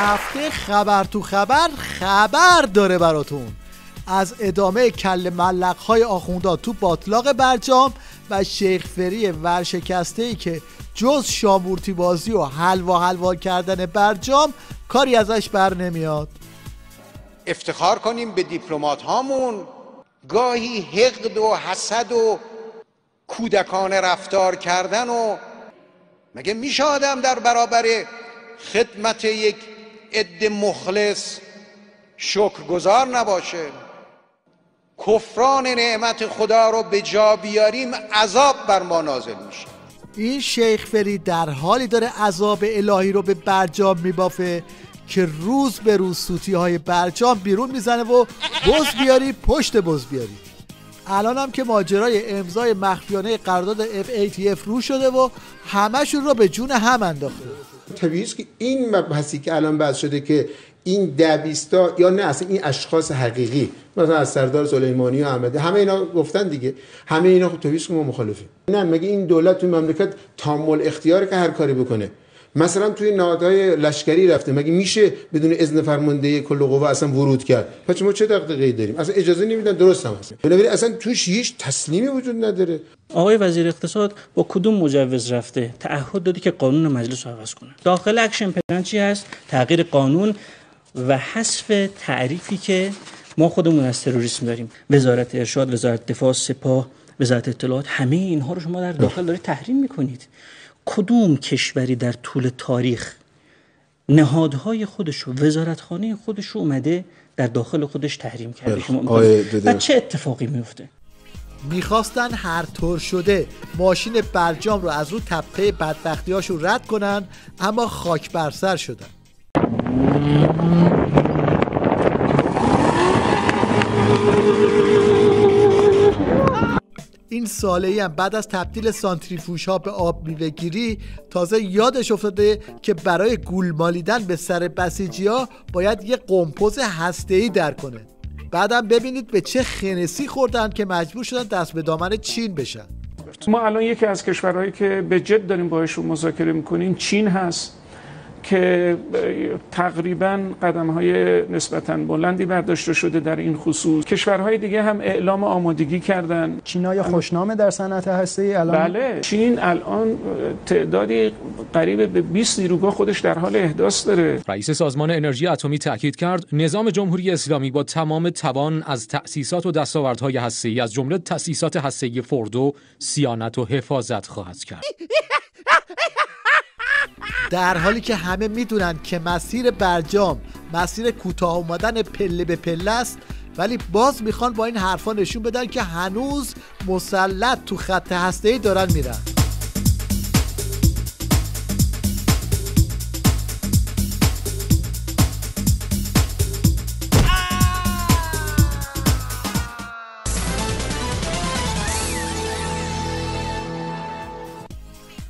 هفته خبر تو خبر داره براتون از ادامه کل ملق‌های آخوندا تو باطلاق برجام و شیخ فری ورشکسته‌ای که جز شامورتی بازی و حلوا کردن برجام کاری ازش بر نمیاد. افتخار کنیم به دیپلمات هامون، گاهی حقد و حسد و کودکانه رفتار کردن و مگه میشه آدم در برابر خدمت یک عده مخلص شکرگزار نباشه؟ کفران نعمت خدا رو به جا بیاریم عذاب بر ما نازل میشه. این شیخ فری در حالی داره عذاب الهی رو به برجام میبافه که روز به روز سوتی های برجام بیرون میزنه و بز بیاری پشت بز بیاری. الان هم که ماجرای امضای مخفیانه قرارداد FATF رو شده و همشون رو به جون هم انداخته. طبیعیه که این مبحثی که الان بحث شده که این 10-20 تا یا نه اصلا این اشخاص حقیقی مثلا از سردار سلیمانی و احمدی همه اینا گفتن دیگه، همه اینا خب طبیعیه که ما مخالفیم. نه مگه این دولت تو مملکت تامل اختیاره که هر کاری بکنه؟ مثلا توی نهادهای لشکری رفته، مگه میشه بدون اذن فرمانده کل قوا اصلا ورود کرد؟ پس ما چه دغدغه‌ای داریم؟ اصلا اجازه نمیدن، درست هم هست. بنابراین اصلا توش هیچ تسلیمی وجود نداره. آقای وزیر اقتصاد با کدوم مجوز رفته تعهد دادی که قانون مجلس رو عوض کنه؟ داخل اکشن پلن چی هست؟ تغییر قانون و حذف تعریفی که ما خودمون از تروریسم داریم. وزارت ارشاد، وزارت دفاع، سپاه، وزارت اطلاعات، همه اینها رو شما در داخل دارید تحریم میکنید. کدوم کشوری در طول تاریخ نهادهای خودش رو، وزارتخانه خودش رو اومده در داخل خودش تحریم کرده؟ و چه اتفاقی میفته؟ میخواستن هر طور شده ماشین برجام رو از رو تپه بدبختیاشون رد کنن، اما خاک بر سر شدن. این ساله‌ای هم بعد از تبدیل سانتریفوژها به آب میوه‌گیری تازه یادش افتاده که برای گول مالیدن به سر بسیجی‌ها باید یه قمپوز هسته‌ای در کنه. بعدم ببینید به چه خنسی خوردن که مجبور شدن دست به دامن چین بشن. ما الان یکی از کشورهایی که به جد داریم باهاشون مذاکره میکنیم چین هست که تقریباً قدم‌های نسبتاً بلندی برداشته شده در این خصوص. کشورهای دیگه هم اعلام آمادگی کردن. چین‌ها خشنامه در صنعت هسته‌ای الان؟ بله، چین الان تعدادی قریب به 20 نیروگاه خودش در حال احداث داره. رئیس سازمان انرژی اتمی تاکید کرد نظام جمهوری اسلامی با تمام توان از تأسیسات و دستاوردهای هسته‌ای از جمله تأسیسات هسته‌ای فردو صیانت و حفاظت خواهد کرد. در حالی که همه میدونن که مسیر برجام مسیر کوتاه اومدن پله به پله است، ولی باز میخوان با این حرفا نشون بدن که هنوز مسلط تو خط هسته‌ای دارن میرن.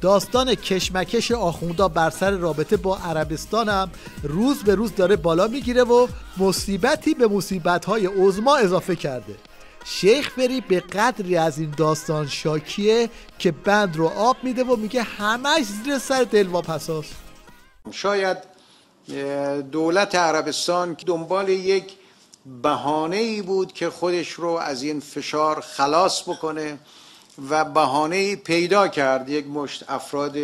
داستان کشمکش آخوندا بر سر رابطه با عربستان هم روز به روز داره بالا میگیره و مصیبتی به مصیبت‌های عظما اضافه کرده. شیخ فری به قدری از این داستان شاکیه که بند رو آب میده و میگه همش زیر سر دلواپساست. شاید دولت عربستان دنبال یک بهانه‌ای بود که خودش رو از این فشار خلاص بکنه و بهانه‌ای پیدا کرد. یک مشت افراد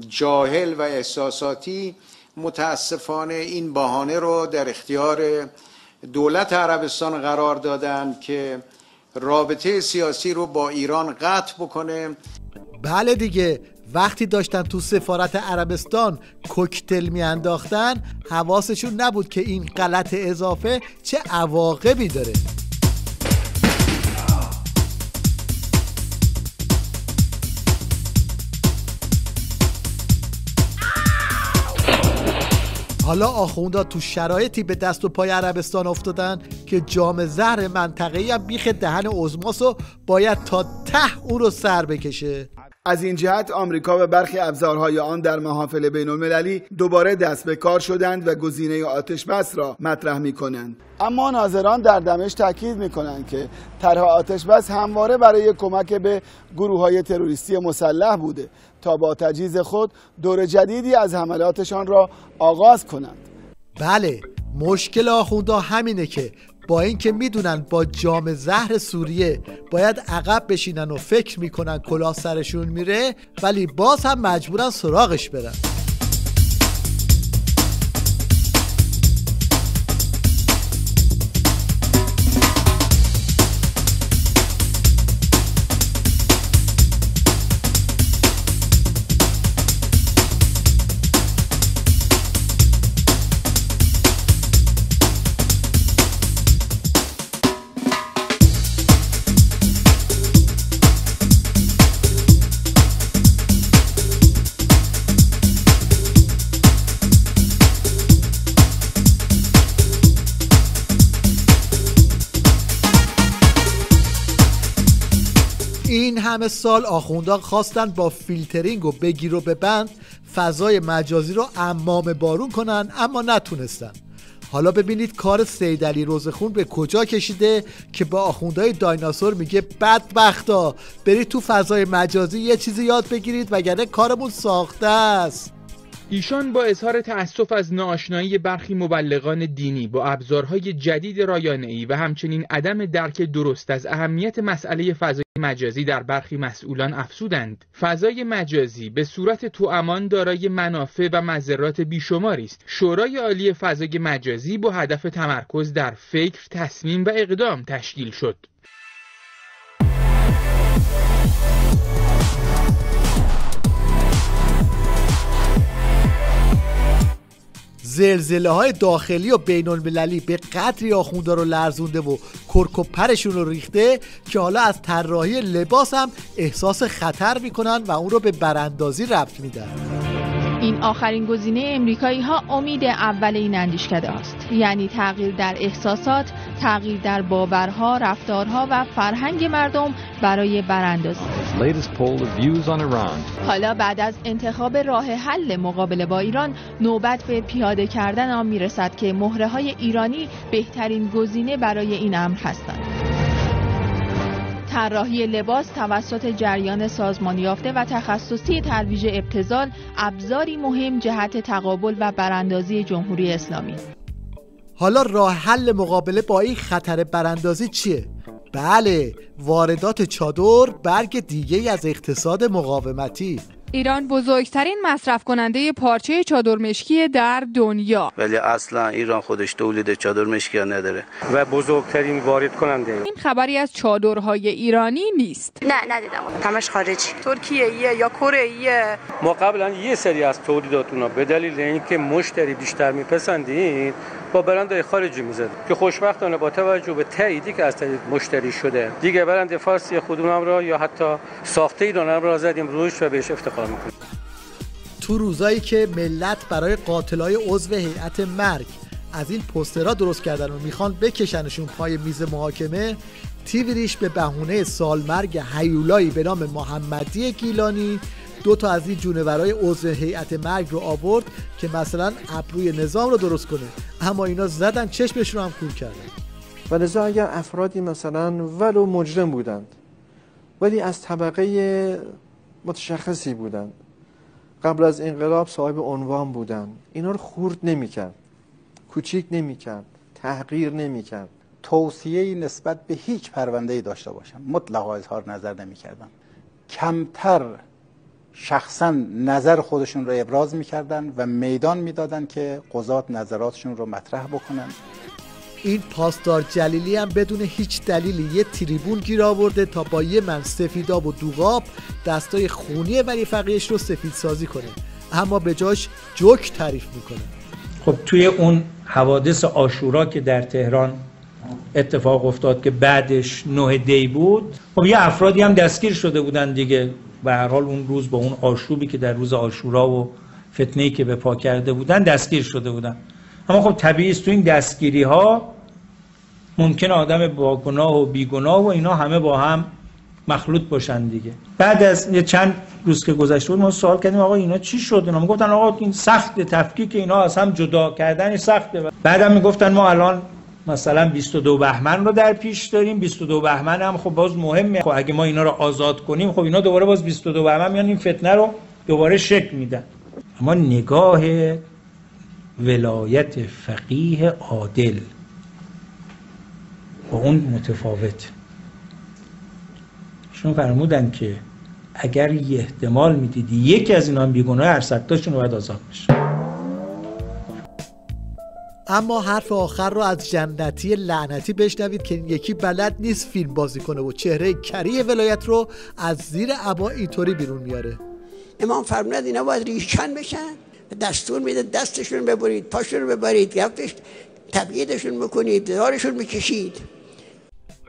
جاهل و احساساتی متاسفانه این بهانه رو در اختیار دولت عربستان قرار دادن که رابطه سیاسی رو با ایران قطع بکنه. بله دیگه، وقتی داشتن تو سفارت عربستان کوکتل میانداختن حواسشون نبود که این غلط اضافه چه عواقبی داره. حالا آخوندا تو شرایطی به دست و پای عربستان افتادن که جام زهر منطقه‌ای هم بیخ دهن عظماس و باید تا ته اون رو سر بکشه. از این جهت آمریکا و برخی ابزارهای آن در محافل بین‌المللی دوباره دست به کار شدند و گزینه آتش بس را مطرح می‌کنند. اما ناظران در دمشق تاکید می‌کنند که طرح آتش بس همواره برای کمک به گروه‌های تروریستی مسلح بوده تا با تجهیز خود دور جدیدی از حملاتشان را آغاز کنند. بله، مشکل آخوندا همینه که با اینکه میدونن با جام زهر سوریه باید عقب بشینن و فکر میکنن کلاه سرشون میره، ولی باز هم مجبورن سراغش برن. این همه سال آخوندان خواستن با فیلترینگ و بگیر و ببند فضای مجازی رو عمام بارون کنن، اما نتونستن. حالا ببینید کار سید علی روزخون به کجا کشیده که با آخوندهای دایناسور میگه بدبختا برید تو فضای مجازی یه چیزی یاد بگیرید وگرنه کارمون ساخته است. ایشان با اظهار تأسف از ناآشنایی برخی مبلغان دینی با ابزارهای جدید رایانه‌ای و همچنین عدم درک درست از اهمیت مسئله فضای مجازی در برخی مسئولان افزودند. فضای مجازی به صورت توامان دارای منافع و مضرات بیشماری است. شورای عالی فضای مجازی با هدف تمرکز در فکر، تصمیم و اقدام تشکیل شد. زلزله‌های داخلی و بین‌المللی به قدری آخوندا رو لرزونده و کرک و پرشون رو ریخته که حالا از طراحی لباس هم احساس خطر میکنن و اون رو به براندازی ربط میدن. این آخرین گزینه امریکایی‌ها امید اول این اندیشکده است، یعنی تغییر در احساسات، تغییر در باورها، رفتارها و فرهنگ مردم برای براندازی. حالا بعد از انتخاب راه حل مقابله با ایران، نوبت به پیاده کردن آن میرسد که مهره‌های ایرانی بهترین گزینه برای این امر هستند. طراحی لباس توسط جریان سازمانی یافته و تخصصی ترویج ابتذال ابزاری مهم جهت تقابل و براندازی جمهوری اسلامی. حالا راه حل مقابله با این خطر براندازی چیه؟ بله، واردات چادر برگ دیگه از اقتصاد مقاومتی. ایران بزرگترین مصرف کننده پارچه چادر مشکی در دنیا، ولی اصلا ایران خودش تولید چادر مشکی نداره و بزرگترین وارد کننده. این خبری از چادرهای ایرانی نیست. نه ندیدم، همش خارجی، ترکیه‌ایه یا کره‌ایه. ما قبلا یه سری از تولیداتونا به دلیل اینکه مشتری بیشتر میپسندید با برندهای خارجی میزد که خوشبختانه با توجه به تاییدی که از طریق مشتری شده دیگه برند فارسی خودمونم را یا حتی ساخته ایرانم را زدیم روش و بهش افتخار میکنیم. تو روزایی که ملت برای قاتلای عضو هیئت مرگ از این پوسترها درست کردن و میخوان بکشنشون پای میز محاکمه، تیوی ریش به بهونه سالمرگ هیولایی به نام محمدی گیلانی دو تا از این جونورای عضو هیئت مرگ رو آورد که مثلا ابروی نظام رو درست کنه، اما اینا زدن چشمش رو هم کور کردن. و لذا اگر افرادی مثلا ولو مجرم بودند ولی از طبقه متشخصی بودند، قبل از انقلاب صاحب عنوان بودند، اینا رو خورد نمی‌کرد، کوچیک نمی‌کرد، تحقیر نمی‌کرد. توصیه‌ای نسبت به هیچ پرونده‌ای داشته باشم مطلقا اظهار نظر نمی‌کردن. کمتر شخصا نظر خودشون رو ابراز می‌کردن و میدان میدادن که قضات نظراتشون رو مطرح بکنن. این پاسدار جلیلی هم بدون هیچ دلیلی یه تریبون گیر آورده تا با یه من سفیداب و دوغاب دستای خونی ولی فقیهش رو سفید سازی کنه، اما به جاش جوک تعریف میکنه. خب توی اون حوادث عاشورا که در تهران اتفاق افتاد که بعدش 9 دی بود، خب یه افرادی هم دستگیر شده بودن دیگه، به هر حال اون روز با اون آشوبی که در روز عاشورا و فتنه‌ای که به پا کرده بودن دستگیر شده بودن. اما خب طبیعی است تو این دستگیری ها ممکنه آدم با گناه و بیگناه و اینا همه با هم مخلوط باشن دیگه. بعد از یه چند روز که گذشته بود ما سوال کردیم آقا اینا چی شد؟ اینا میگفتن آقا این سخت، تفکیک اینا از هم جدا کردن سخته. بعدم میگفتن ما الان مثلا 22 بهمن رو در پیش داریم، 22 بهمن هم خب باز مهمه، خب اگه ما اینا رو آزاد کنیم خب اینا دوباره باز 22 بهمن میان این فتنه رو دوباره شکل میدن. اما نگاه ولایت فقیه عادل با اون متفاوت. شون فرمودن که اگر یه احتمال میدیدی یکی از اینا هم بیگناه، هر ستاشون باید آزاد بشه. اما حرف آخر رو از جنتی لعنتی بشنوید که این یکی بلد نیست فیلم بازی کنه و چهره کریه ولایت رو از زیر عبا اینطوری بیرون میاره. امام فرمود اینا باید ریشکن بشن، دستور میده دستشون ببرید، پاشون ببرید، گفتش تبعیدشون بکنید، دارشون بکشید.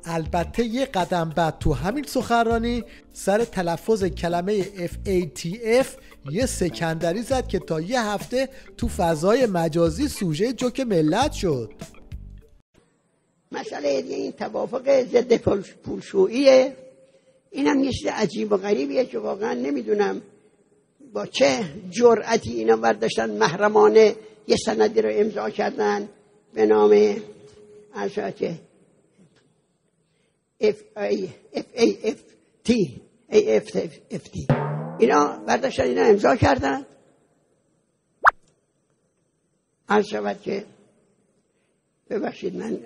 البته یه قدم بعد تو همین سخنرانی سر تلفظ کلمه FATF یه سکندری زد که تا یه هفته تو فضای مجازی سوژه جوک ملت شد. مسئله این توافق ضد پولشوییه، این هم یه چیز عجیب و غریبیه که واقعا نمیدونم با چه جرأتی اینا برداشتن محرمانه یه سندی رو امضا کردن به نام که AFT اینا برداشتن اینا امضا کردن. عرض شود که ببخشید من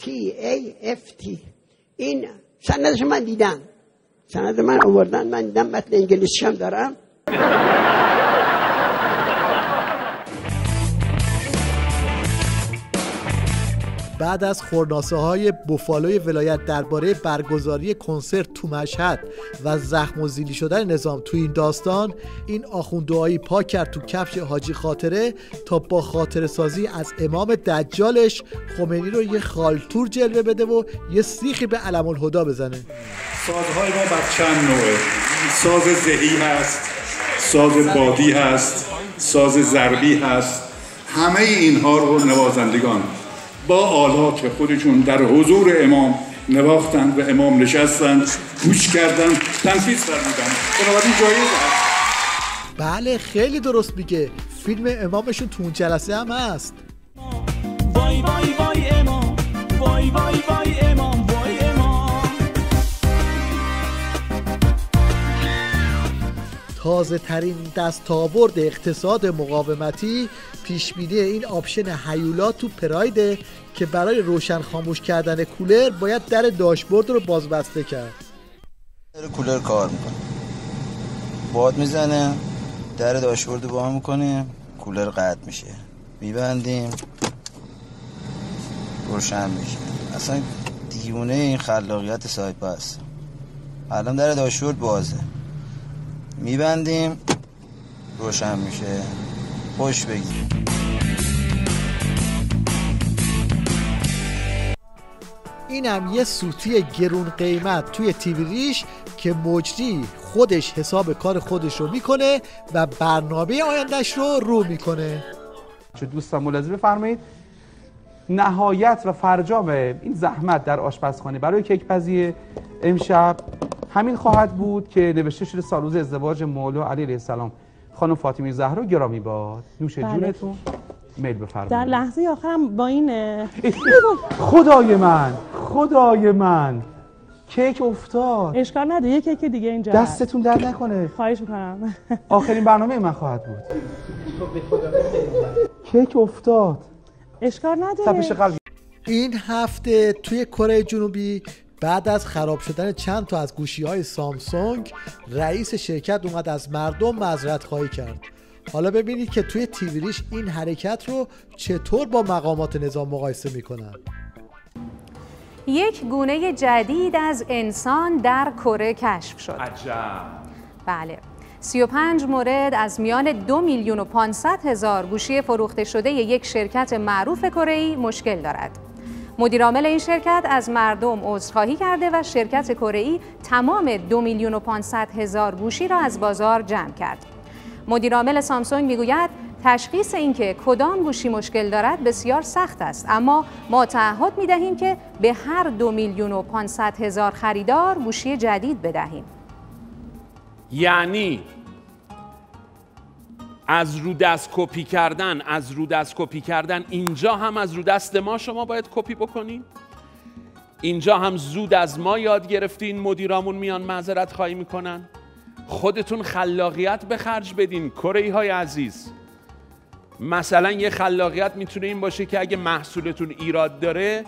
TAFT این سندش من دیدم، سند من آوردن، من دیدم، متن انگلیسی هم دارم. بعد از خورناسه های بوفالوی ولایت درباره برگزاری کنسرت تو مشهد و زخم و زیلی شدن نظام تو این داستان، این آخوند دعایی پا کرد تو کفش حاجی خاطره تا با خاطره سازی از امام دجالش خمینی رو یه خالتور جلوه بده و یه سیخی به علم الهدا بزنه. سازهای ما بر چند نوعه، ساز زهی هست، ساز بادی هست، ساز ضربی هست. همه اینها رو نوازندگان با آلات خودشون در حضور امام نواختند و امام نشستند، گوش کردند، تنفیذ فرمودند. بنابراین جایز هست. بله خیلی درست میگه، فیلم امامشون تو اون جلسه هم هست. وای وای وای امام، وای وای وای امام، وای امام. تازه ترین دستاورد اقتصاد مقاومتی پیشبینی این آپشن هیولا تو پراید که برای روشن خاموش کردن کولر باید در داشبورد رو بازبسته کرد. کولر کار میکنه، باد میزنه، در داشبورد رو باز میکنیم، کولر قطع میشه، میبندیم، روشن میشه. اصلا دیوونه این خلاقیت سایپا است. الان در داشبورد بازه، میبندیم، روشن میشه، خوش بگیر. اینم یه سوتی گرون قیمت توی تیوی ریش که مجری خودش حساب کار خودش رو میکنه و برنامه آیندهش رو میکنه. چه دوستان ملاحظه بفرمایید، نهایت و فرجام این زحمت در آشپزخانه برای کیک پزی امشب همین خواهد بود که نوشته شده سالروز ازدواج مولا علی علیه السلام خانم فاطمه زهرا گرامی باد. نوش جونتون. میل بفرمایید. در لحظه آخرم با این خدای من کیک افتاد. اشکال نداره، یه کیک دیگه اینجا دستتون درد نکنه. خواهش میکنم. آخرین برنامه من خواهد بود. کیک افتاد. اشکال نداره. این هفته توی کره جنوبی بعد از خراب شدن چند تا از گوشی‌های سامسونگ، رئیس شرکت اومد از مردم معذرت خواهی کرد. حالا ببینید که توی تیوی ریش این حرکت رو چطور با مقامات نظام مقایسه میکنن. یک گونه جدید از انسان در کره کشف شد. عجب. بله. 35 مورد از میان 2,500,000 گوشی فروخته شده یک شرکت معروف کره‌ای مشکل دارد. مدیرعامل این شرکت از مردم عذرخواهی کرده و شرکت کره‌ای تمام 2,500,000 گوشی را از بازار جمع کرد. مدیرعامل سامسونگ میگوید تشخیص اینکه کدام گوشی مشکل دارد بسیار سخت است، اما ما تعهد می‌دهیم که به هر 2,500,000 خریدار گوشی جدید بدهیم. یعنی از رو دست کپی کردن اینجا هم از رو دست ما شما باید کپی بکنین؟ اینجا هم زود از ما یاد گرفتین، مدیرامون میان معذرت خواهی میکنن؟ خودتون خلاقیت به خرج بدین کره‌ای های عزیز. مثلا یه خلاقیت میتونه این باشه که اگه محصولتون ایراد داره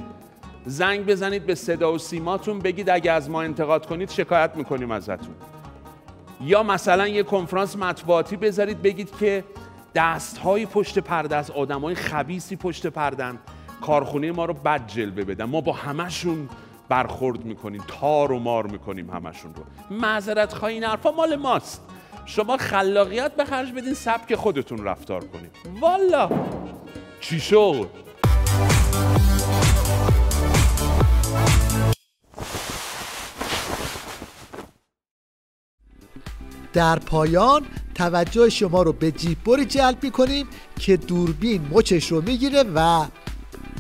زنگ بزنید به صدا و سیماتون بگید اگه از ما انتقاد کنید شکایت میکنیم ازتون. یا مثلا یه کنفرانس مطبوعاتی بذارید بگید که دست‌های پشت پرده از آدم‌های خبیثی پشت پردن کارخونه ما رو بد جلوه بدن، ما با همشون برخورد میکنیم، تار و مار میکنیم همشون رو. معذرت خواهی این حرفا مال ماست. شما خلاقیت به خرج بدین، سبک خودتون رفتار کنید. والا چی شد؟ در پایان توجه شما رو به جیپبری جلب می‌کنیم که دوربین مچش رو میگیره و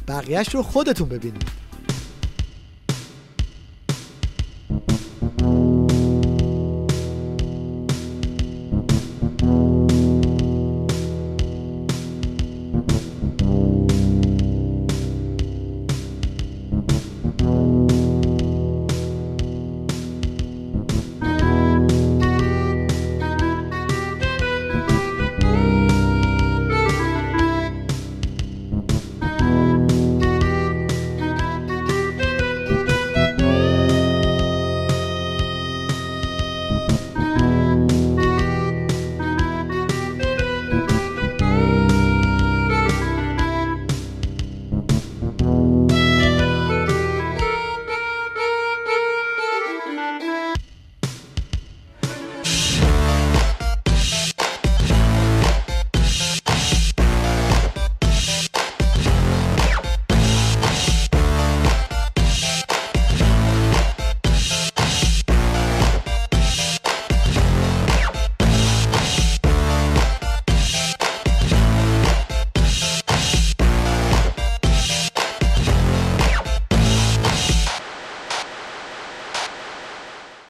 بقیهش رو خودتون ببینید.